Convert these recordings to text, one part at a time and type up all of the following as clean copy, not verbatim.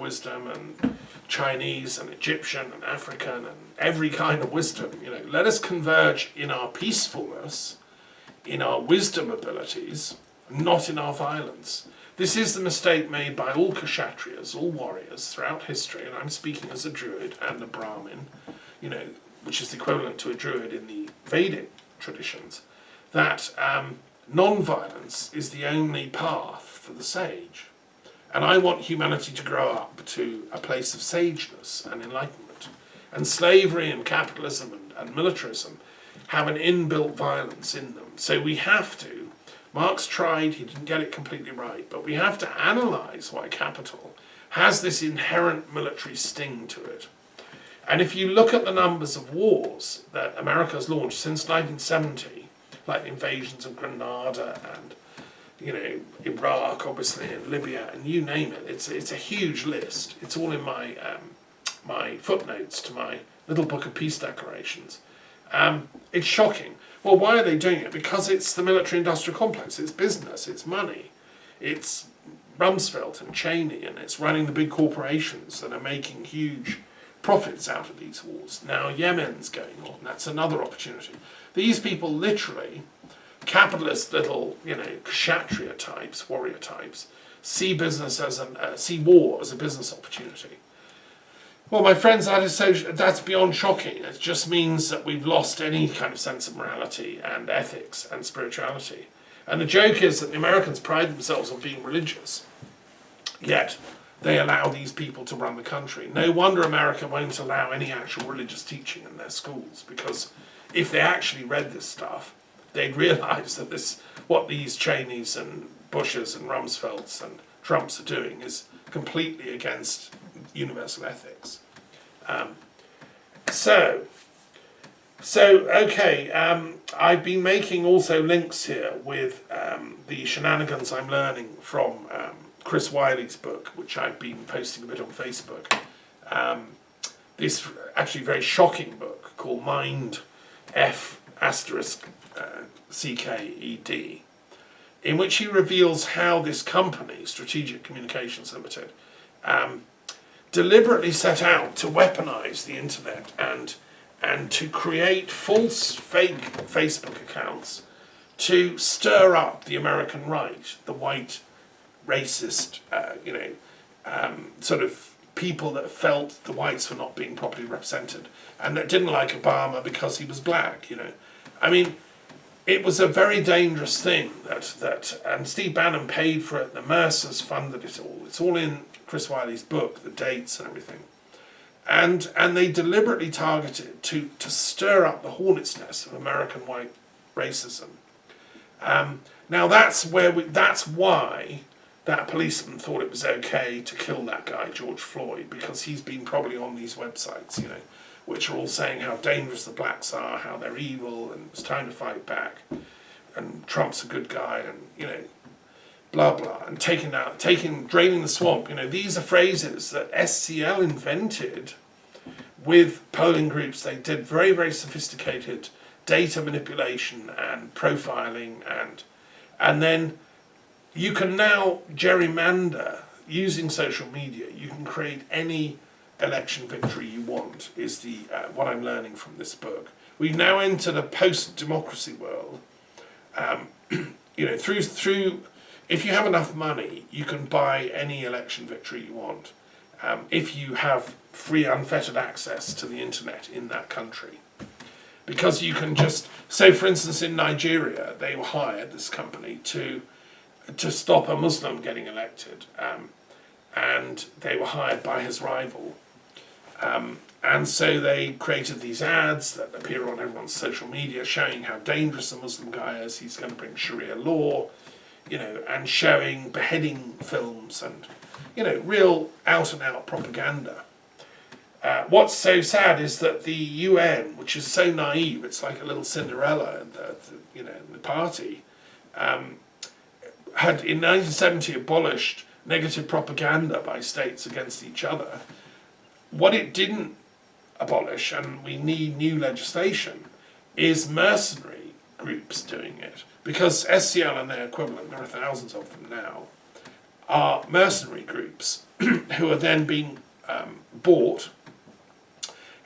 wisdom, and Chinese and Egyptian and African and every kind of wisdom. Let us converge in our peacefulness, in our wisdom abilities, not in our violence. This is the mistake made by all kshatriyas, all warriors throughout history, and I'm speaking as a druid and a Brahmin, which is the equivalent to a druid in the Vedic traditions, that non-violence is the only path for the sage. And I want humanity to grow up to a place of sageness and enlightenment. And slavery and capitalism and militarism have an inbuilt violence in them. So we have to, Marx tried, he didn't get it completely right, but we have to analyse why capital has this inherent military sting to it. And if you look at the numbers of wars that America has launched since 1970, like the invasions of Grenada and Iraq, obviously, and Libya, and you name it, it's a huge list. It's all in my my footnotes to my little book of peace declarations. It's shocking. Well, why are they doing it? Because it's the military-industrial complex. It's business. It's money. It's Rumsfeld and Cheney, and it's running the big corporations that are making huge profits out of these wars. Now Yemen's going on. That's another opportunity. These people literally, capitalist little, kshatriya types, warrior types, see business as see war as a business opportunity. Well, my friends, that's beyond shocking. It just means that we've lost any kind of sense of morality and ethics and spirituality. And the joke is that the Americans pride themselves on being religious, yet they allow these people to run the country. No wonder America won't allow any actual religious teaching in their schools, because if they actually read this stuff, they'd realise that what these Cheneys and Bushes and Rumsfelds and Trumps are doing is completely against universal ethics. I've been making also links here with the shenanigans I'm learning from Chris Wiley's book, which I've been posting a bit on Facebook. This actually very shocking book called Mind F****, CKED, in which he reveals how this company, Strategic Communications Limited, deliberately set out to weaponize the internet and to create false, fake Facebook accounts to stir up the American right, the white, racist, sort of people that felt the whites were not being properly represented and that didn't like Obama because he was black. I mean, it was a very dangerous thing and Steve Bannon paid for it. The Mercers funded it all. It's all in Chris Wiley's book, the dates and everything. And they deliberately targeted to stir up the hornet's nest of American white racism. Now that's why that policeman thought it was okay to kill that guy, George Floyd, because he's been probably on these websites, which are all saying how dangerous the blacks are, how they're evil, and it's time to fight back, and Trump's a good guy, and blah blah, and draining the swamp. These are phrases that SCL invented with polling groups. They did very, very sophisticated data manipulation and profiling, and then you can now gerrymander using social media. You can create any election victory you want, is what I'm learning from this book. We've now entered a post-democracy world. Through if you have enough money, you can buy any election victory you want. If you have free, unfettered access to the internet in that country. Because you can just, so for instance in Nigeria, they were hired, this company, to stop a Muslim getting elected. And they were hired by his rival. And so they created these ads that appear on everyone's social media showing how dangerous the Muslim guy is. He's going to bring Sharia law, and showing beheading films and, real out-and-out propaganda. What's so sad is that the UN, which is so naive, it's like a little Cinderella in the party, had in 1970 abolished negative propaganda by states against each other. What it didn't abolish, and we need new legislation, is mercenary groups doing it. Because SCL and their equivalent, there are thousands of them now, are mercenary groups who are then being bought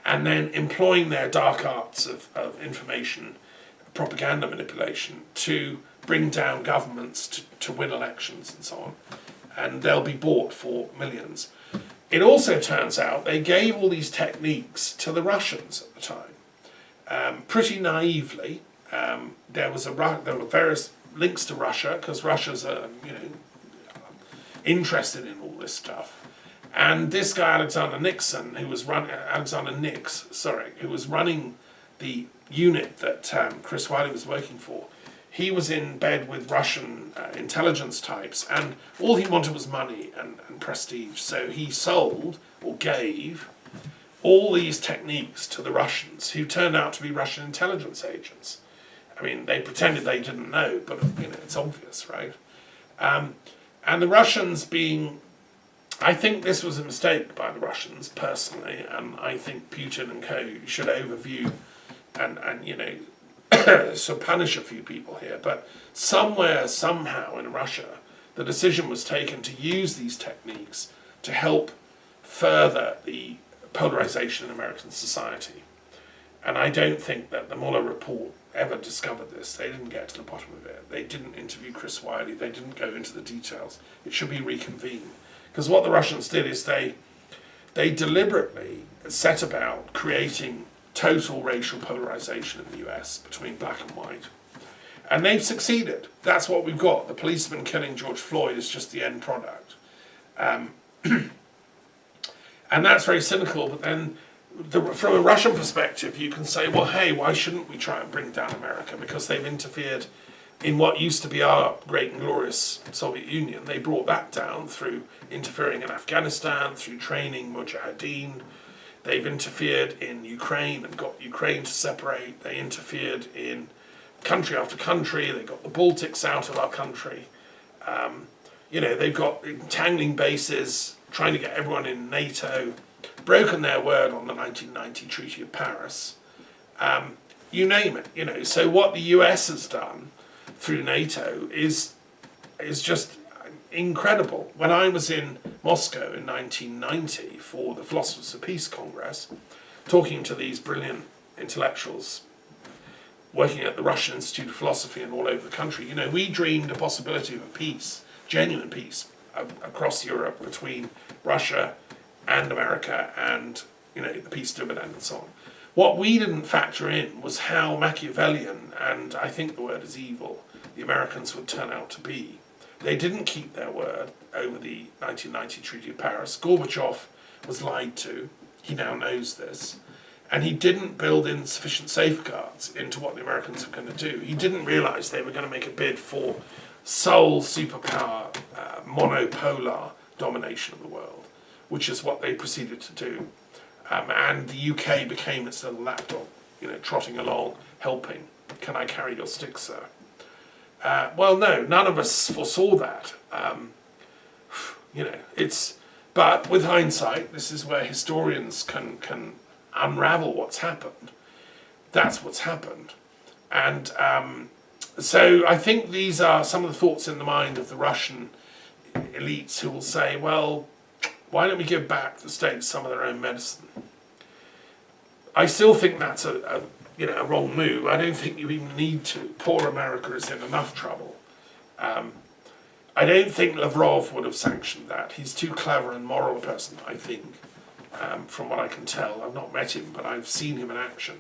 and then employing their dark arts of information propaganda manipulation to bring down governments to win elections and so on. And they'll be bought for millions. It also turns out they gave all these techniques to the Russians at the time. Pretty naively, there were various links to Russia, because Russia's interested in all this stuff. And this guy Alexander Nix, who was running the unit that Chris Wiley was working for, he was in bed with Russian intelligence types, and all he wanted was money and prestige. So he sold, or gave, all these techniques to the Russians, who turned out to be Russian intelligence agents. I mean, they pretended they didn't know, but it's obvious, right? And the Russians I think this was a mistake by the Russians, personally, and I think Putin and co. should overview and so punish a few people here. But somewhere, somehow in Russia, the decision was taken to use these techniques to help further the polarization in American society. And I don't think that the Mueller report ever discovered this. They didn't get to the bottom of it. They didn't interview Chris Wiley. They didn't go into the details. It should be reconvened. Because what the Russians did is they deliberately set about creating total racial polarization in the US between black and white. And they've succeeded. That's what we've got. The policeman killing George Floyd is just the end product. And that's very cynical, but then from a Russian perspective, you can say, well, hey, why shouldn't we try and bring down America? Because they've interfered in what used to be our great and glorious Soviet Union. They brought that down through interfering in Afghanistan, through training Mujahideen. They've interfered in Ukraine and got Ukraine to separate. They interfered in country after country. They got the Baltics out of our country. They've got entangling bases, trying to get everyone in NATO, broken their word on the 1990 Treaty of Paris. You name it, So what the US has done through NATO is just incredible. When I was in Moscow in 1990 for the Philosophers of Peace Congress, talking to these brilliant intellectuals working at the Russian Institute of Philosophy and all over the country, we dreamed the possibility of a peace, genuine peace, across Europe between Russia and America and, the peace dividend and so on. What we didn't factor in was how Machiavellian, and I think the word is evil, the Americans would turn out to be. They didn't keep their word over the 1990 Treaty of Paris. Gorbachev was lied to. He now knows this. And he didn't build in sufficient safeguards into what the Americans were going to do. He didn't realize they were going to make a bid for sole superpower, monopolar domination of the world, which is what they proceeded to do. And the UK became its little lapdog, trotting along, helping. Can I carry your stick, sir? Well, no, none of us foresaw that. But with hindsight, this is where historians can unravel what's happened. That's what's happened. And so I think these are some of the thoughts in the mind of the Russian elites who will say, well, why don't we give back the states some of their own medicine? I still think that's a wrong move. I don't think you even need to. Poor America is in enough trouble. I don't think Lavrov would have sanctioned that. He's too clever and moral a person, I think, from what I can tell. I've not met him, but I've seen him in action.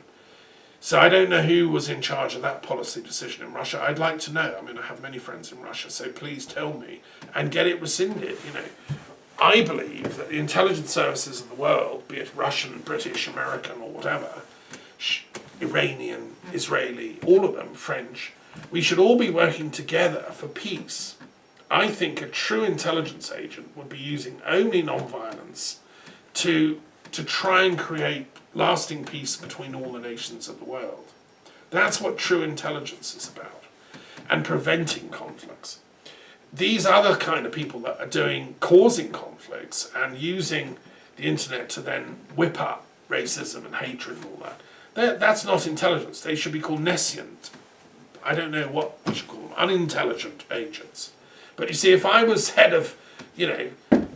So I don't know who was in charge of that policy decision in Russia. I'd like to know. I have many friends in Russia, so please tell me and get it rescinded. I believe that the intelligence services of the world, be it Russian, British, American, or whatever, Iranian, Israeli, all of them, French, we should all be working together for peace. I think a true intelligence agent would be using only non-violence to try and create lasting peace between all the nations of the world. That's what true intelligence is about, and preventing conflicts. These other kind of people that are causing conflicts and using the internet to then whip up racism and hatred and all that, that's not intelligence. They should be called nescient. I don't know what we should call them, unintelligent agents. But you see, if I was head of you know,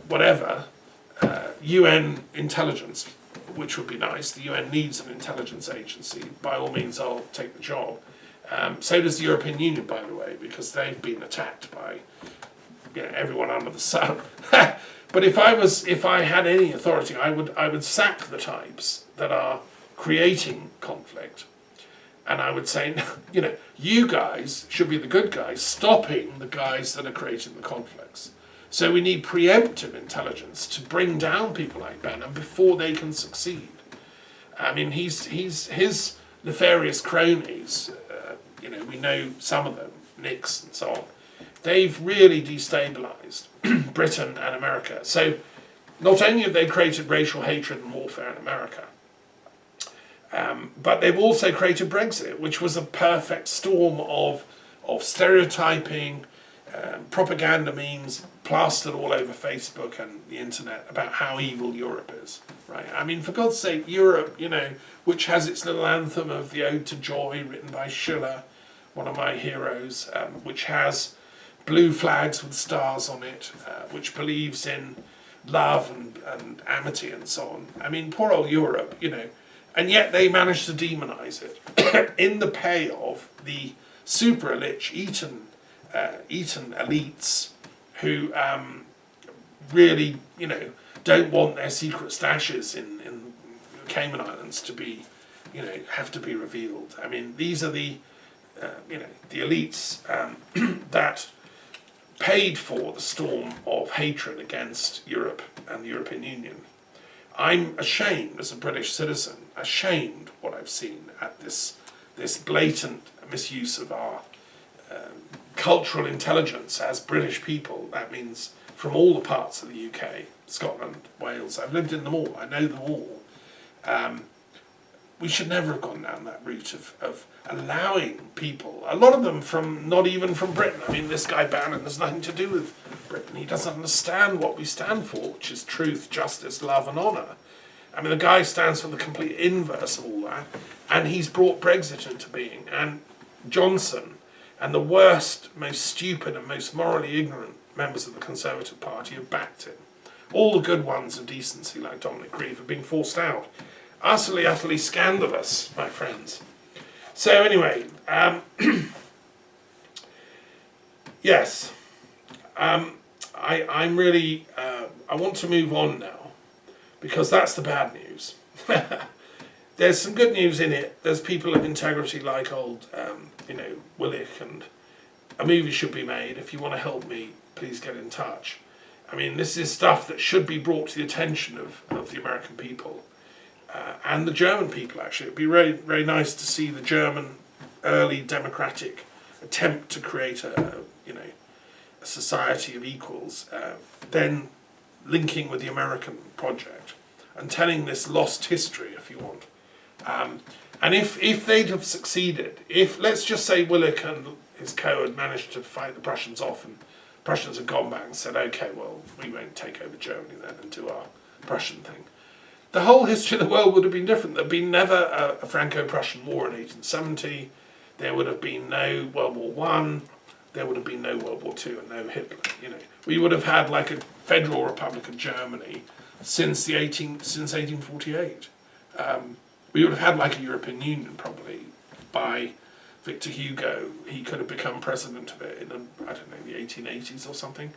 whatever, UN intelligence, which would be nice. The UN needs an intelligence agency. By all means, I'll take the job. So does the European Union, by the way, because they've been attacked by, you know, everyone under the sun. But if I had any authority, I would sack the types that are creating conflict, and I would say, you know, you guys should be the good guys, stopping the guys that are creating the conflicts. So we need preemptive intelligence to bring down people like Bannon before they can succeed. I mean, his nefarious cronies, you know, we know some of them, Nix and so on. They've really destabilised Britain and America. So not only have they created racial hatred and warfare in America, but they've also created Brexit, which was a perfect storm of stereotyping, propaganda memes plastered all over Facebook and the internet about how evil Europe is, right? I mean, for God's sake, Europe, you know, which has its little anthem of the Ode to Joy written by Schiller, one of my heroes, which has blue flags with stars on it, which believes in love and amity and so on. I mean, poor old Europe, you know, and yet they managed to demonise it in the pay of the super rich Eton elites who really, you know, don't want their secret stashes in the Cayman Islands to be, you know, have to be revealed. I mean, these are the, you know, the elites that paid for the storm of hatred against Europe and the European Union. I'm ashamed as a British citizen, ashamed what I've seen at this blatant misuse of our cultural intelligence as British people. That means from all the parts of the UK, Scotland, Wales. I've lived in them all. I know them all. We should never have gone down that route of allowing people, a lot of them from not even from Britain. I mean, this guy Bannon has nothing to do with Britain. He doesn't understand what we stand for, which is truth, justice, love and honour. I mean, the guy stands for the complete inverse of all that, and he's brought Brexit into being, and Johnson and the worst, most stupid and most morally ignorant members of the Conservative Party have backed him. All the good ones of decency, like Dominic Grieve, are being forced out. Utterly scandalous, my friends. So anyway, yes, I'm really, I want to move on now, because that's the bad news. There's some good news in it. There's people of integrity like old, you know, Willich, and a movie should be made. If you want to help me, please get in touch. I mean, this is stuff that should be brought to the attention of the American people. And the German people, actually. It'd be very, very nice to see the German early democratic attempt to create a society of equals, then linking with the American project and telling this lost history, if you want. And if they'd have succeeded, if, let's just say Willich and his co had managed to fight the Prussians off, and Prussians had gone back and said, okay, well, we won't take over Germany then and do our Prussian thing. The whole history of the world would have been different. There'd been never a Franco-Prussian war in 1870. There would have been no World War I. There would have been no World War II and no Hitler. You know, we would have had like a Federal Republic of Germany since 1848. We would have had like a European Union probably by Victor Hugo. He could have become president of it in, I don't know, the 1880s or something.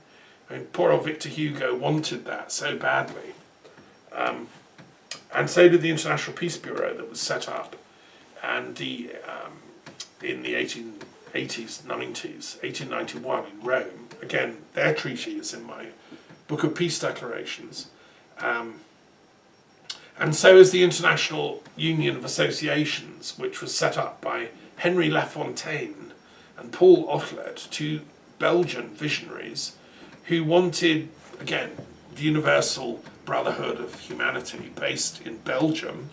I mean, poor old Victor Hugo wanted that so badly. And so did the International Peace Bureau that was set up, and the in the 1880s, 90s, 1891 in Rome. Again, their treaty is in my Book of Peace Declarations. And so is the International Union of Associations, which was set up by Henry Lafontaine and Paul Otlet, two Belgian visionaries who wanted, again, the universal brotherhood of humanity based in Belgium.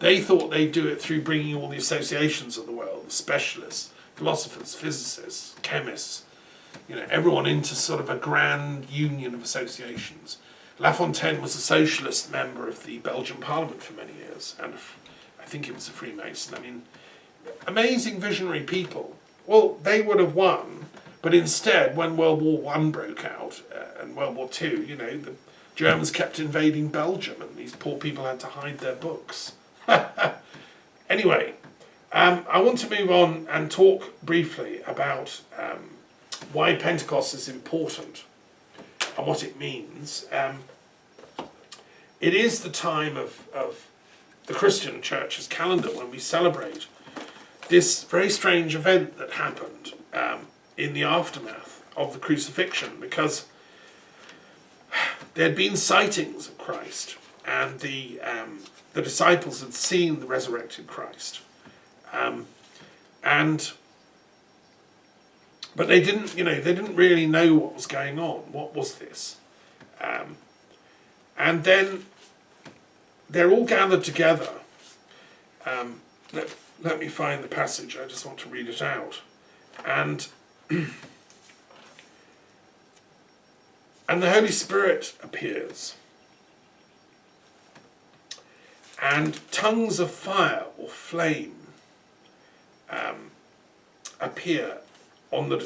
They thought they'd do it through bringing all the associations of the world, specialists, philosophers, physicists, chemists, you know, everyone into sort of a grand union of associations. Lafontaine was a socialist member of the Belgian Parliament for many years, and I think he was a Freemason. I mean, amazing visionary people. Well, they would have won, But instead, when World War One broke out and World War Two, you know, the Germans kept invading Belgium, and these poor people had to hide their books. Anyway, I want to move on and talk briefly about why Pentecost is important and what it means. It is the time of the Christian Church's calendar when we celebrate this very strange event that happened in the aftermath of the crucifixion, because there had been sightings of Christ, and the disciples had seen the resurrected Christ, but they didn't, they didn't really know what was going on. What was this? And then they're all gathered together. Let me find the passage. I just want to read it out. And and the Holy Spirit appears, and tongues of fire or flame appear on the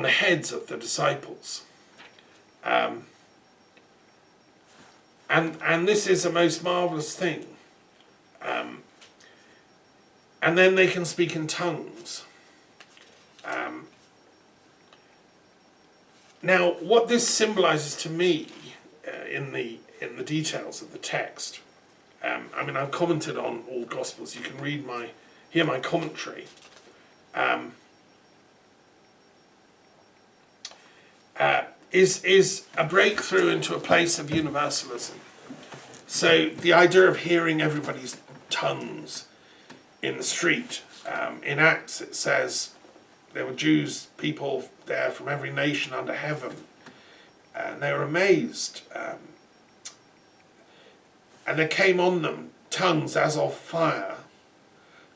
heads of the disciples, and this is a most marvelous thing. And then they can speak in tongues. Now, what this symbolizes to me in the details of the text, I've commented on all Gospels. You can hear my commentary. Is a breakthrough into a place of universalism. So the idea of hearing everybody's tongues in the street. In Acts it says there were Jews, people there from every nation under heaven, and they were amazed. And there came on them tongues as of fire,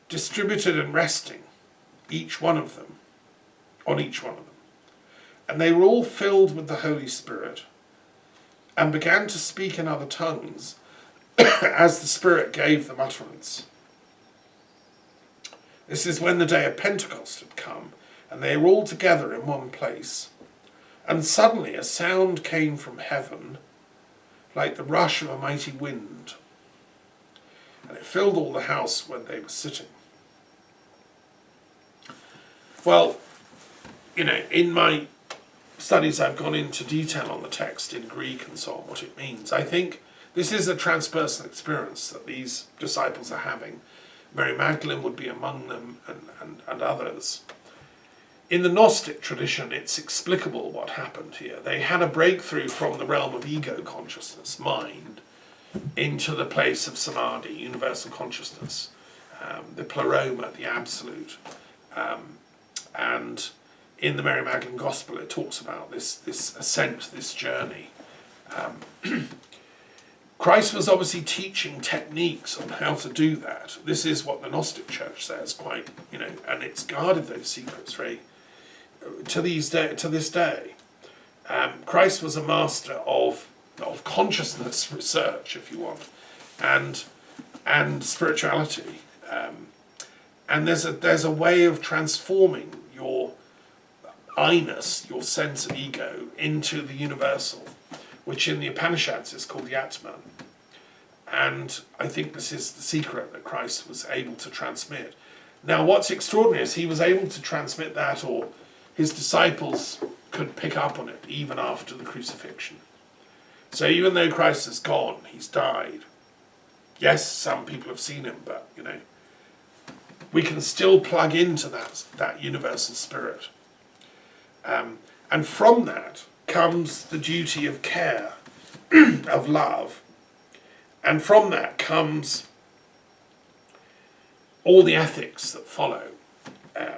distributed and resting, on each one of them. And they were all filled with the Holy Spirit, and began to speak in other tongues, as the Spirit gave them utterance. This is when the day of Pentecost had come, and they were all together in one place. And suddenly a sound came from heaven, like the rush of a mighty wind, and it filled all the house where they were sitting. Well, in my studies I've gone into detail on the text in Greek and so on, what it means. I think this is a transpersonal experience that these disciples are having. Mary Magdalene would be among them, and others. In the Gnostic tradition, it's explicable what happened here. They had a breakthrough from the realm of ego consciousness, mind, into the place of samadhi, universal consciousness, the pleroma, the absolute. And in the Mary Magdalene Gospel, it talks about this ascent, this journey. Christ was obviously teaching techniques on how to do that. This is what the Gnostic Church says, and it's guarded those secrets very to this day. Christ was a master of consciousness research, if you want, and spirituality. And there's a way of transforming your I-ness, your sense of ego, into the universal, which in the Upanishads is called the Atman. And I think this is the secret that Christ was able to transmit. Now, what's extraordinary is he was able to transmit that, or his disciples could pick up on it even after the crucifixion. So even though Christ is gone, he's died. Yes, some people have seen him, but, we can still plug into that universal spirit. And from that comes the duty of care, of love. And from that comes all the ethics that follow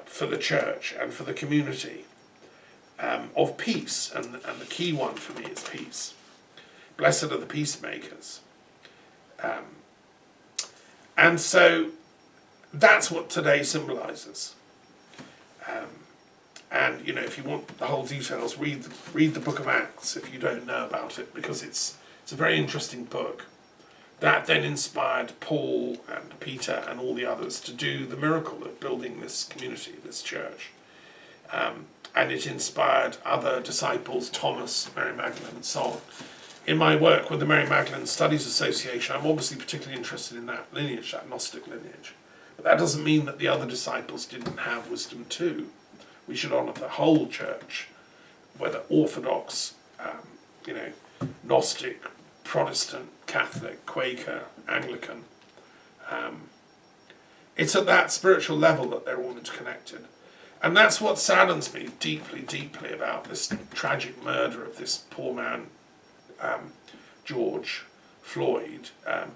for the church and for the community, of peace. And the key one for me is peace. Blessed are the peacemakers. And so that's what today symbolises. And if you want the whole details, read the Book of Acts if you don't know about it, because it's a very interesting book. That then inspired Paul and Peter and all the others to do the miracle of building this community, this church. And it inspired other disciples, Thomas, Mary Magdalene, and so on. In my work with the Mary Magdalene Studies Association, I'm obviously particularly interested in that lineage, that Gnostic lineage. But that doesn't mean that the other disciples didn't have wisdom too. We should honour the whole church, whether Orthodox, Gnostic, Protestant, Catholic, Quaker, Anglican. It's at that spiritual level that they're all interconnected. And that's what saddens me deeply, deeply about this tragic murder of this poor man, George Floyd,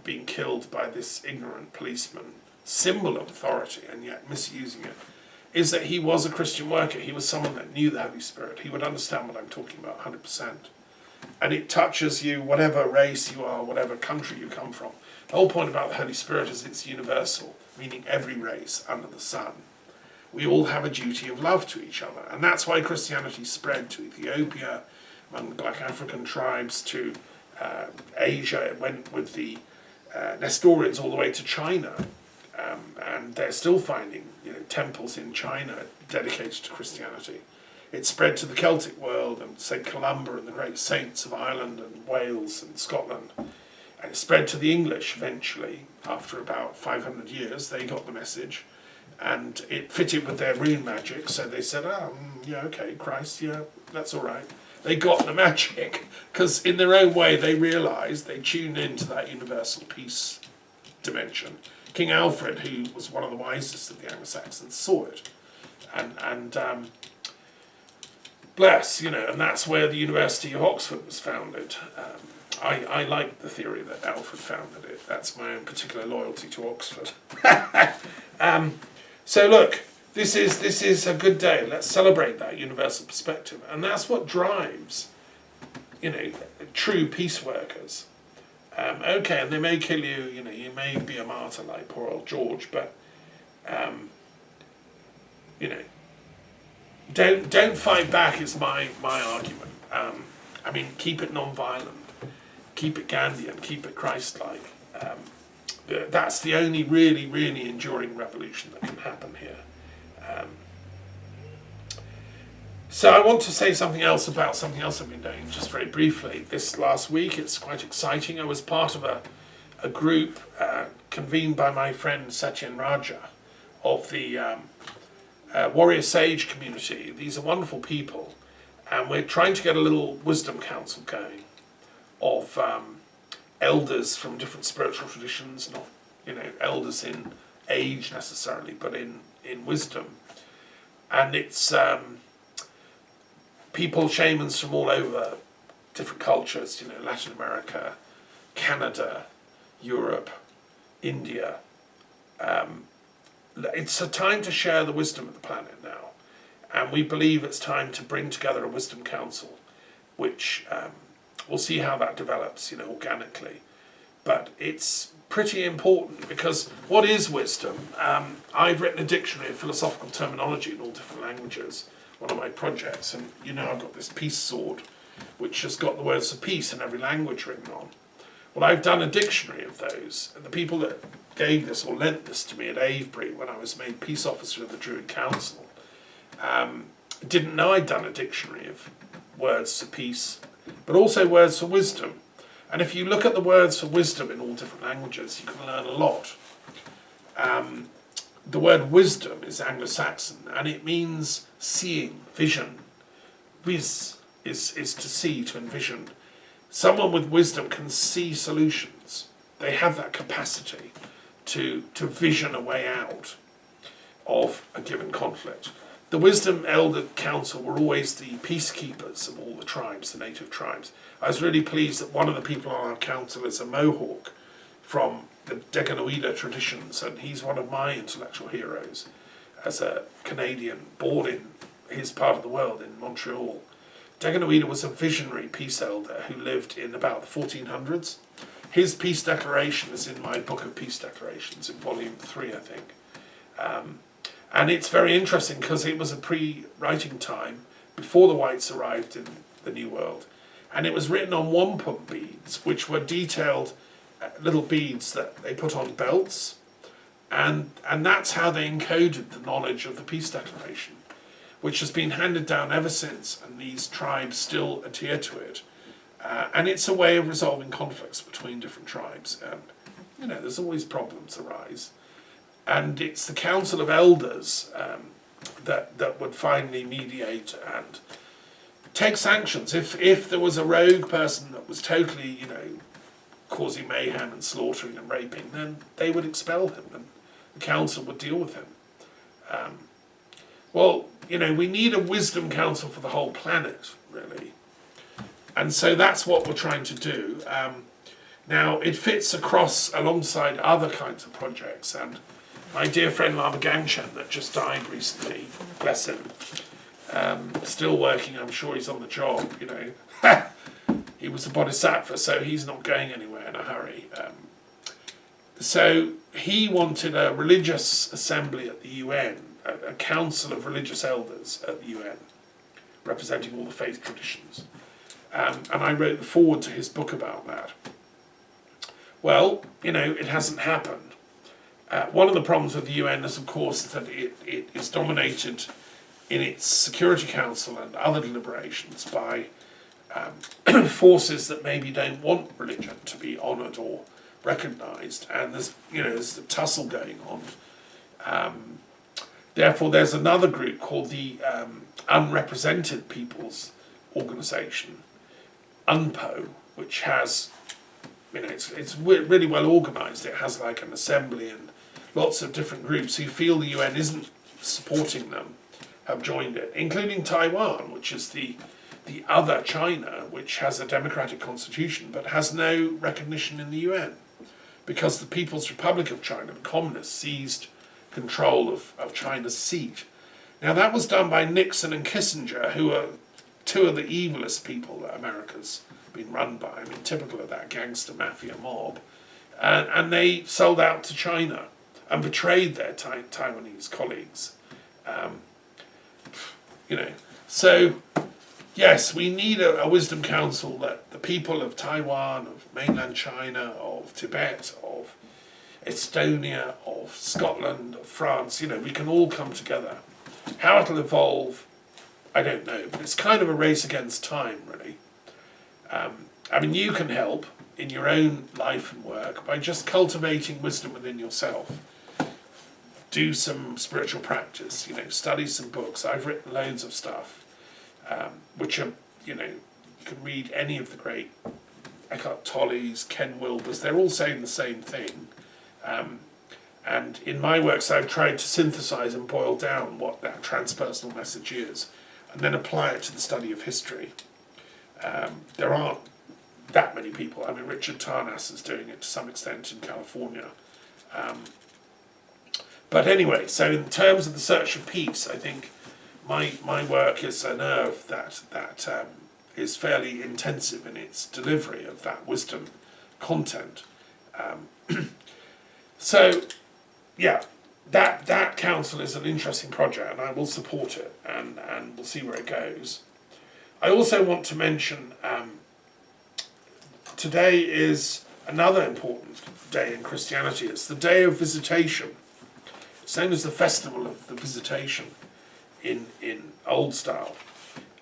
being killed by this ignorant policeman, symbol of authority and yet misusing it, is that he was a Christian worker. He was someone that knew the Holy Spirit. He would understand what I'm talking about 100%. And it touches you, whatever race you are, whatever country you come from. The whole point about the Holy Spirit is it's universal, meaning every race under the sun. We all have a duty of love to each other. And that's why Christianity spread to Ethiopia, among the Black African tribes, to Asia. It went with the Nestorians all the way to China. And they're still finding temples in China dedicated to Christianity. It spread to the Celtic world, and St. Columba and the great saints of Ireland and Wales and Scotland. And it spread to the English eventually. After about 500 years, they got the message. And it fitted with their rune magic, so they said, okay, Christ, yeah, that's all right. They got the magic, because in their own way they realised, they tuned into that universal peace dimension. King Alfred, who was one of the wisest of the Anglo-Saxons, saw it. And bless, and that's where the University of Oxford was founded. I like the theory that Alfred founded it. That's my own particular loyalty to Oxford. So look, this is a good day. Let's celebrate that universal perspective. And that's what drives, true peace workers. Okay, and they may kill you, you may be a martyr like poor old George, but, don't fight back is my argument. Keep it non-violent, keep it Gandhian, keep it Christ-like. That's the only really, really enduring revolution that can happen here. So I want to say something else about something else I've been doing, just very briefly. This last week, it's quite exciting. I was part of a group convened by my friend Satyen Raja of the Warrior Sage community. These are wonderful people, and we're trying to get a little wisdom council going of elders from different spiritual traditions, not elders in age necessarily, but in wisdom. And it's people, shamans from all over, different cultures, Latin America, Canada, Europe, India. It's a time to share the wisdom of the planet now. And we believe it's time to bring together a wisdom council, which we'll see how that develops, organically. But it's pretty important, because what is wisdom? I've written a dictionary of philosophical terminology in all different languages, one of my projects, and I've got this peace sword, which has got the words for peace in every language written on. Well, I've done a dictionary of those, and the people that gave this or lent this to me at Avebury when I was made peace officer of the Druid Council didn't know I'd done a dictionary of words for peace, but also words for wisdom. And if you look at the words for wisdom in all different languages, you can learn a lot. The word wisdom is Anglo-Saxon, and it means seeing, vision. Vis is to see, to envision. Someone with wisdom can see solutions. They have that capacity to vision a way out of a given conflict. The Wisdom Elder Council were always the peacekeepers of all the tribes, the native tribes. I was really pleased that one of the people on our council is a Mohawk from the Daganoweda traditions, and he's one of my intellectual heroes as a Canadian born in his part of the world, in Montreal. Daganoweda was a visionary peace elder who lived in about the 1400s. His peace declaration is in my book of peace declarations, in volume 3, I think. And it's very interesting because it was a pre-writing time before the whites arrived in the New World. And it was written on wampum beads, which were detailed little beads that they put on belts, and that's how they encoded the knowledge of the Peace Declaration, which has been handed down ever since, and these tribes still adhere to it. And it's a way of resolving conflicts between different tribes, and there's always problems arise. And it's the Council of Elders that would finally mediate and take sanctions. If there was a rogue person that was totally, causing mayhem and slaughtering and raping, then they would expel him, and the council would deal with him. We need a wisdom council for the whole planet, really. And so that's what we're trying to do. Now, it fits alongside other kinds of projects, and my dear friend Lama Gangchen, that just died recently, bless him, still working, I'm sure he's on the job, He was a bodhisattva, so he's not going anywhere in a hurry. So he wanted a religious assembly at the UN, a council of religious elders at the UN, representing all the faith traditions. And I wrote the foreword to his book about that. Well, it hasn't happened. One of the problems with the UN is, of course, that it is dominated in its Security Council and other deliberations by forces that maybe don't want religion to be honoured or recognised, and there's a tussle going on. Therefore, there's another group called the Unrepresented People's Organisation, UNPO, which has, it's really well organised. It has like an assembly and lots of different groups who feel the UN isn't supporting them have joined it, including Taiwan, which is the other China, which has a democratic constitution but has no recognition in the UN because the People's Republic of China, the communists, seized control of China's seat. Now that was done by Nixon and Kissinger, who are two of the evilest people that America's been run by. Typical of that gangster mafia mob. And they sold out to China and betrayed their Taiwanese colleagues. So yes, we need a wisdom council that the people of Taiwan, of mainland China, of Tibet, of Estonia, of Scotland, of France, we can all come together. How it'll evolve, I don't know, but it's kind of a race against time, really. You can help in your own life and work by just cultivating wisdom within yourself. Do some spiritual practice, study some books. I've written loads of stuff, which are, you can read any of the great Eckhart Tolle's, Ken Wilber's, they're all saying the same thing. And in my works, I've tried to synthesize and boil down what that transpersonal message is, and then apply it to the study of history. There aren't that many people. Richard Tarnas is doing it to some extent in California. But anyway, so in terms of the search for peace, I think my work is a nerve that is fairly intensive in its delivery of that wisdom content. So, yeah, that council is an interesting project, and I will support it, and we'll see where it goes. I also want to mention today is another important day in Christianity. It's the day of Visitation. It's known as the Festival of the Visitation in Old Style.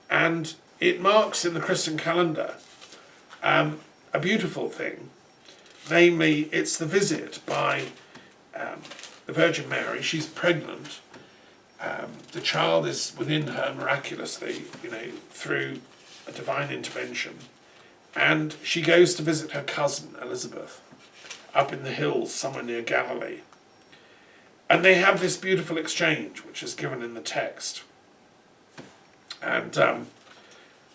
And it marks in the Christian calendar a beautiful thing. Namely, it's the visit by the Virgin Mary. She's pregnant. The child is within her miraculously, through a divine intervention. And she goes to visit her cousin, Elizabeth, up in the hills somewhere near Galilee. And they have this beautiful exchange, which is given in the text. And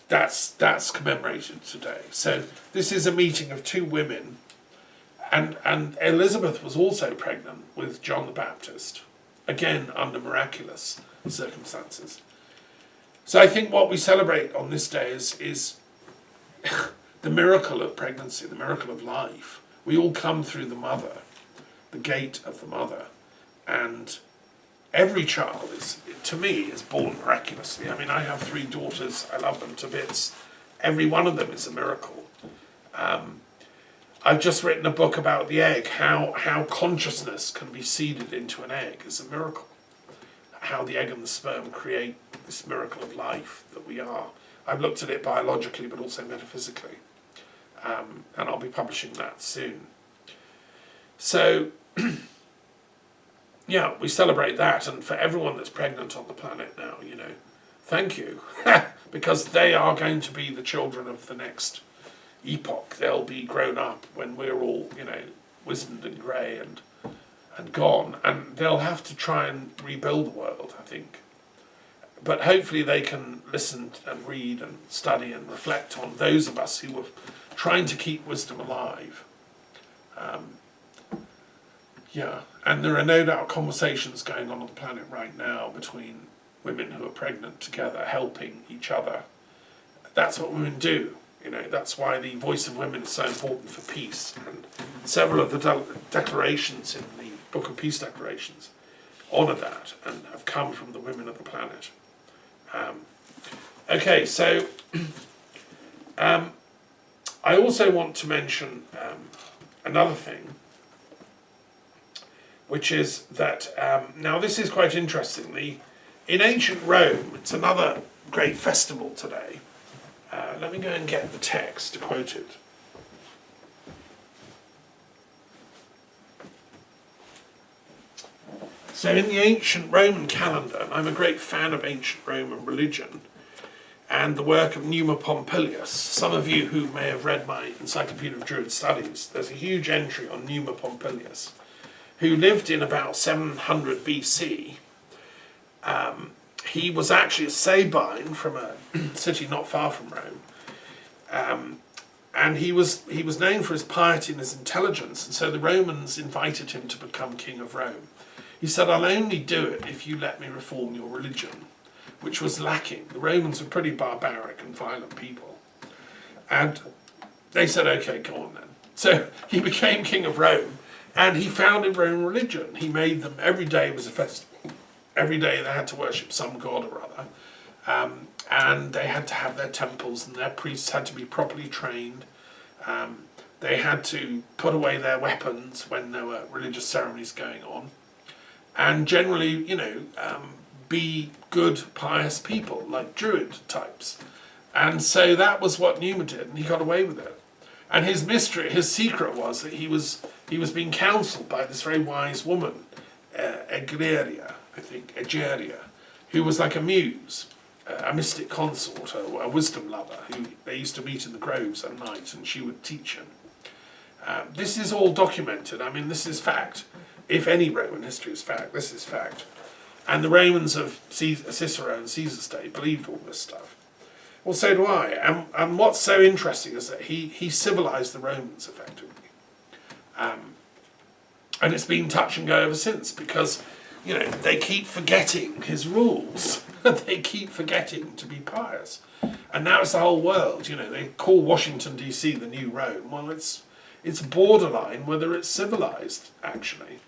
that's commemorated today. So this is a meeting of two women. And Elizabeth was also pregnant with John the Baptist, again under miraculous circumstances. So I think what we celebrate on this day is the miracle of pregnancy, the miracle of life. We all come through the mother, the gate of the mother, and every child to me, is born miraculously. I have 3 daughters, I love them to bits. Every one of them is a miracle. I've just written a book about the egg, how consciousness can be seeded into an egg is a miracle. How the egg and the sperm create this miracle of life that we are. I've looked at it biologically but also metaphysically. And I'll be publishing that soon. So, yeah, we celebrate that, and for everyone that's pregnant on the planet now, you know, thank you. Because they are going to be the children of the next epoch. They'll be grown up when we're all, you know, wizened and grey and gone, and they'll have to try and rebuild the world, I think. But hopefully they can listen and read and study and reflect on those of us who were trying to keep wisdom alive. Yeah, and there are no doubt conversations going on the planet right now between women who are pregnant together, helping each other. That's what women do. You know, that's why the voice of women is so important for peace. And several of the declarations in the Book of Peace Declarations honour that and have come from the women of the planet. Okay, so I also want to mention another thing, which is that, now this is quite interesting, in ancient Rome, it's another great festival today. Let me go and get the text to quote it. So in the ancient Roman calendar, and I'm a great fan of ancient Roman religion, and the work of Numa Pompilius. Some of you who may have read my Encyclopedia of Druid Studies, there's a huge entry on Numa Pompilius, who lived in about 700 BC. He was actually a Sabine from a city not far from Rome, and he was known for his piety and his intelligence, and so the Romans invited him to become king of Rome. He said, "I'll only do it if you let me reform your religion," which was lacking. The Romans were pretty barbaric and violent people, and they said, "Okay, go on then." So he became king of Rome, and he founded Roman religion. He made them, every day was a festival. Every day they had to worship some god or other, and they had to have their temples, and their priests had to be properly trained. They had to put away their weapons when there were religious ceremonies going on, and generally, you know, be good, pious people, like Druid types. And so that was what Numa did, and he got away with it. And his mystery, his secret was that he was being counselled by this very wise woman, Egeria, I think, Egeria, who was like a muse, a mystic consort, a wisdom lover, who they used to meet in the groves at night, and she would teach him. This is all documented. I mean, this is fact. If any Roman history is fact, this is fact. And the Romans of Cicero and Caesar's day believed all this stuff. Well, so do I. And what's so interesting is that he civilized the Romans, effectively. And it's been touch and go ever since, because, you know, they keep forgetting his rules. They keep forgetting to be pious. And now it's the whole world. You know, they call Washington, D.C. the new Rome. Well, it's borderline whether it's civilized, actually.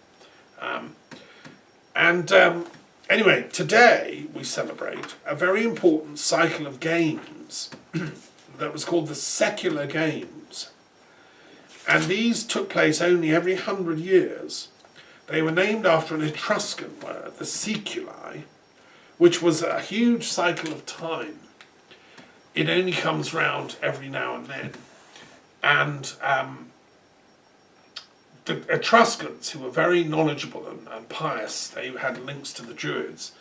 Anyway, today we celebrate a very important cycle of games that was called the secular games. And these took place only every 100 years. They were named after an Etruscan word, the seculi, which was a huge cycle of time. It only comes round every now and then. And the Etruscans, who were very knowledgeable and pious, they had links to the Druids,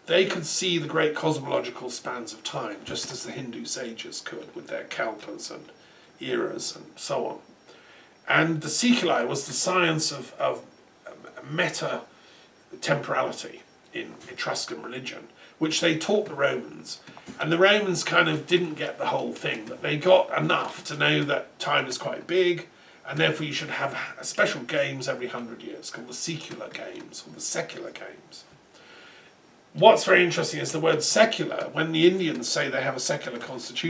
they could see the great cosmological spans of time, just as the Hindu sages could, with their kalpas and eras and so on. And the seculi was the science of meta-temporality in Etruscan religion, which they taught the Romans. And the Romans kind of didn't get the whole thing, but they got enough to know that time is quite big, and therefore you should have special games every 100 years called the secular games, or the secular games. What's very interesting is the word secular. When the Indians say they have a secular constitution,